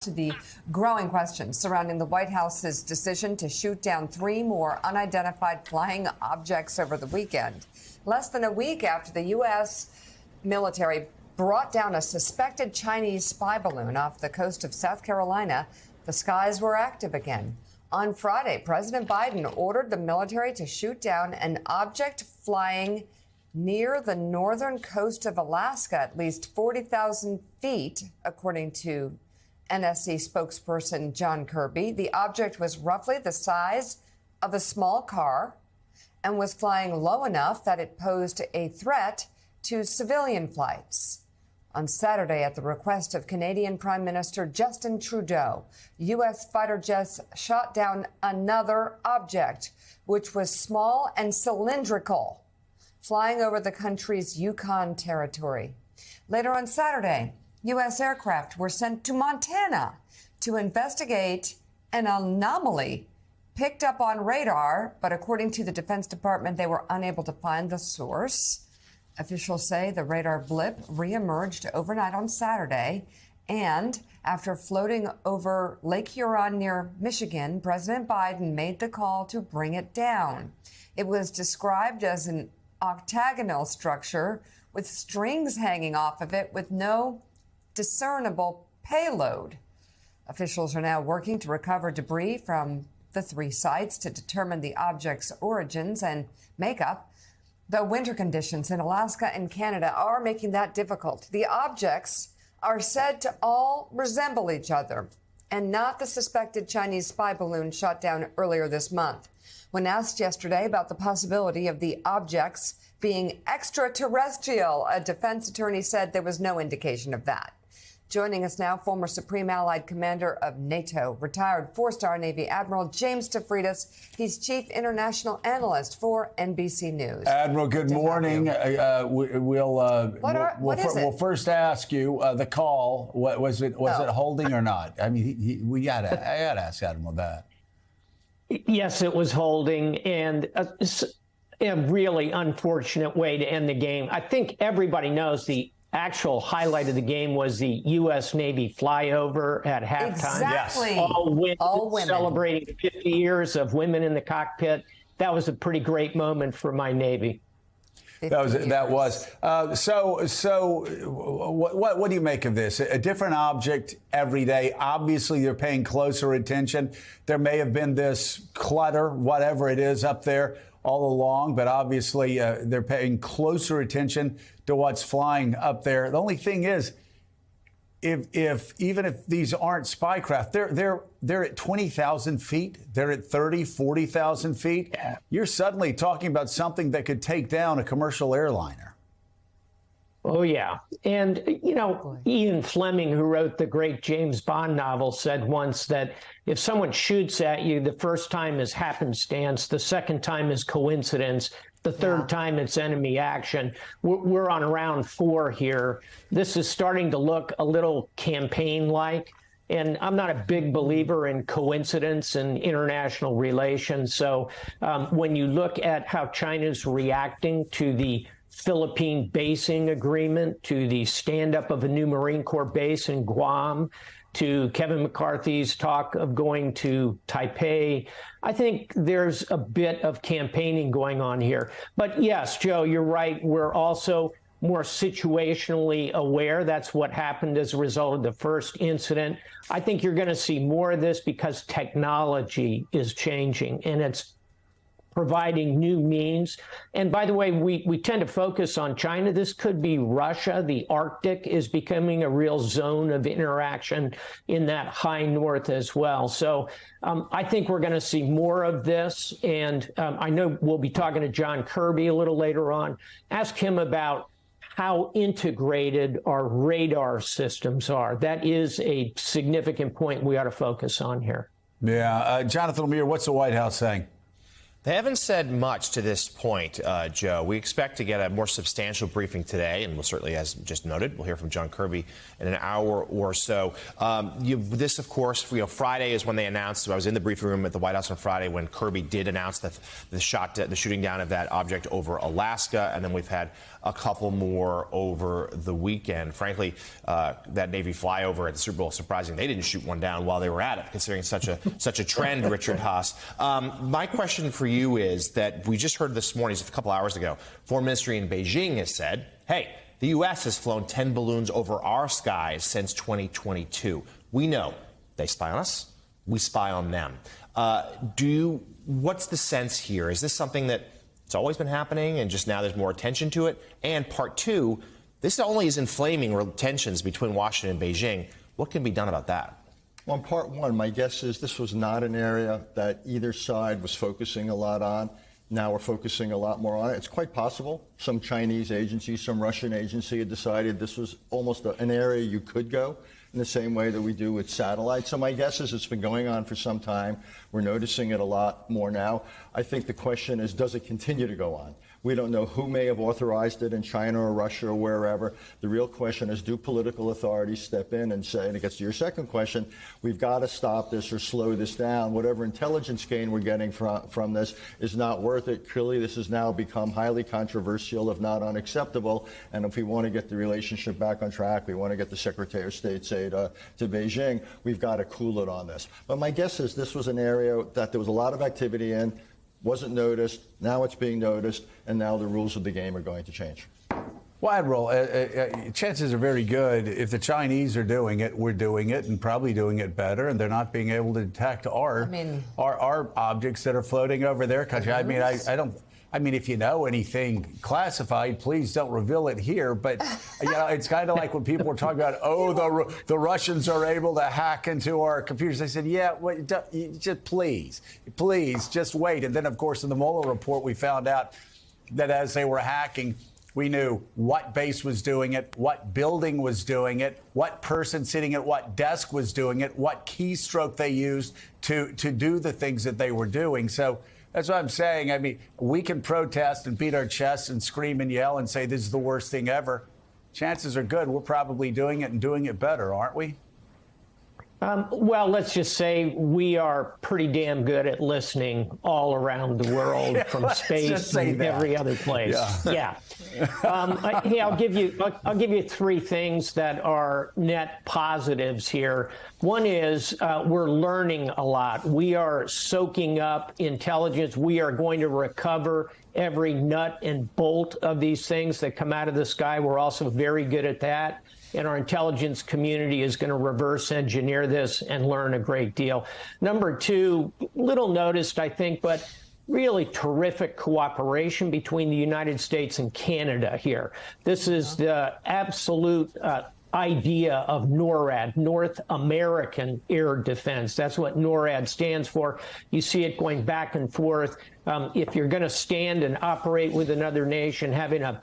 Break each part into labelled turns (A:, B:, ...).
A: To the growing questions surrounding the White House's decision to shoot down 3 more unidentified flying objects over the weekend. Less than a week after the U.S. military brought down a suspected Chinese spy balloon off the coast of South Carolina, the skies were active again. On Friday, President Biden ordered the military to shoot down an object flying near the northern coast of Alaska, at least 40,000 feet, according to NSC spokesperson John Kirby. The object was roughly the size of a small car and was flying low enough that it posed a threat to civilian flights. On Saturday, at the request of Canadian Prime Minister Justin Trudeau, U.S. fighter jets shot down another object, which was small and cylindrical, flying over the country's Yukon territory. Later on Saturday, U.S. aircraft were sent to Montana to investigate an anomaly picked up on radar, but according to the Defense Department, they were unable to find the source. Officials say the radar blip reemerged overnight on Saturday, and after floating over Lake Huron near Michigan, President Biden made the call to bring it down. It was described as an octagonal structure with strings hanging off of it with no discernible payload. Officials are now working to recover debris from the 3 sites to determine the object's origins and makeup, though winter conditions in Alaska and Canada are making that difficult. The objects are said to all resemble each other and not the suspected Chinese spy balloon shot down earlier this month. When asked yesterday about the possibility of the objects being extraterrestrial, a defense attorney said there was no indication of that. Joining us now, former Supreme Allied Commander of NATO, retired 4-star Navy Admiral James Stavridis. He's Chief International Analyst for NBC News.
B: Admiral, good morning. We'll first ask you the call. What was it? Was it holding or not? I mean, I gotta ask Admiral that.
C: Yes, it was holding, and a really unfortunate way to end the game. I think everybody knows the actual highlight of the game was the U.S. Navy flyover at halftime.
A: Exactly.
C: Yes. All women celebrating 50 years of women in the cockpit. That was a pretty great moment for my Navy.
B: That was. So what do you make of this? A different object every day. Obviously, you're paying closer attention. There may have been this clutter, whatever it is, up there all along, but obviously they're paying closer attention to what's flying up there. The only thing is, even if these aren't spy craft, they're at 20,000 feet, they're at 30, 40,000 feet. Yeah. You're suddenly talking about something that could take down a commercial airliner.
C: Oh, yeah. And, you know, Ian Fleming, who wrote the great James Bond novel, said once that if someone shoots at you, the first time is happenstance, the second time is coincidence, the third time it's enemy action. We're on round 4 here. This is starting to look a little campaign-like. And I'm not a big believer in coincidence and international relations. So when you look at how China's reacting to the Philippine basing agreement, to the stand-up of a new Marine Corps base in Guam, to Kevin McCarthy's talk of going to Taipei, I think there's a bit of campaigning going on here. But yes, Joe, you're right. We're also more situationally aware. That's what happened as a result of the first incident. I think you're going to see more of this because technology is changing and it's providing new means. And by the way, we tend to focus on China. This could be Russia. The Arctic is becoming a real zone of interaction in that high north as well. So I think we're going to see more of this. And I know we'll be talking to John Kirby a little later on. Ask him about how integrated our radar systems are. That is a significant point we ought to focus on here.
B: Yeah. Jonathan Lemire, what's the White House saying?
D: They haven't said much to this point, Joe. We expect to get a more substantial briefing today, and we'll certainly, as just noted, we'll hear from John Kirby in an hour or so. This, of course, Friday is when they announced. I was in the briefing room at the White House on Friday when Kirby did announce that the shooting down of that object over Alaska, and then we've had a couple more over the weekend. Frankly, that Navy flyover at the Super Bowl, surprising they didn't shoot one down while they were at it, considering such a trend, Richard Haas. My question for you is that we just heard this morning, just a couple hours ago, Foreign Ministry in Beijing has said, hey, the U.S. has flown 10 balloons over our skies since 2022. We know they spy on us. We spy on them. What's the sense here? Is this something that it's always been happening and just now there's more attention to it? And part two, this only is inflaming tensions between Washington and Beijing. What can be done about that?
E: Well, on part one, my guess is this was not an area that either side was focusing a lot on. Now we're focusing a lot more on it. It's quite possible some Chinese agency, some Russian agency had decided this was almost an area you could go in the same way that we do with satellites. So my guess is it's been going on for some time. We're noticing it a lot more now. I think the question is, does it continue to go on? We don't know who may have authorized it in China or Russia or wherever. The real question is, do political authorities step in and say, and it gets to your second question, we've got to stop this or slow this down. Whatever intelligence gain we're getting from this is not worth it. Clearly, this has now become highly controversial, if not unacceptable. And if we want to get the relationship back on track, we want to get the Secretary of State, say, to Beijing, we've got to cool it on this. But my guess is this was an area that there was a lot of activity in, wasn't noticed, now it's being noticed, and now the rules of the game are going to change.
B: Well, Admiral, chances are very good if the Chinese are doing it, we're doing it, and probably doing it better, and they're not being able to detect our objects that are floating over their country. I mean, I mean, if you know anything classified, please don't reveal it here. But, you know, it's kind of like when people were talking about, the Russians are able to hack into our computers. I said, yeah, just please, just wait. And then, of course, in the Mueller report, we found out that as they were hacking, we knew what base was doing it, what building was doing it, what person sitting at what desk was doing it, what keystroke they used to do the things that they were doing. So that's what I'm saying. I mean, we can protest and beat our chests and scream and yell and say this is the worst thing ever. Chances are good we're probably doing it and doing it better, aren't we?
C: Well, let's just say we are pretty damn good at listening all around the world, from space and every other place. Yeah. I'll give you three things that are net positives here. One is we're learning a lot. We are soaking up intelligence. We are going to recover every nut and bolt of these things that come out of the sky. We're also very good at that. And our intelligence community is going to reverse engineer this and learn a great deal. Number two, little noticed, I think, but really terrific cooperation between the United States and Canada here. This is the absolute idea of NORAD, North American Air Defense. That's what NORAD stands for. You see it going back and forth. If you're going to stand and operate with another nation, having a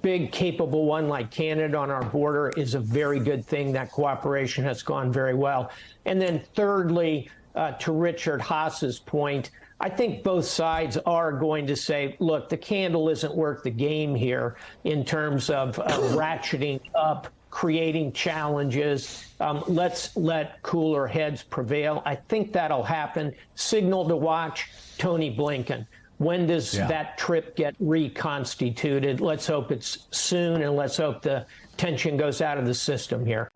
C: big, capable one like Canada on our border is a very good thing. That cooperation has gone very well. And then thirdly, to Richard Haas's point, I think both sides are going to say, look, the candle isn't worth the game here in terms of ratcheting up, creating challenges. Let's let cooler heads prevail. I think that'll happen. Signal to watch, Tony Blinken. When does that trip get reconstituted? Let's hope it's soon, and let's hope the tension goes out of the system here.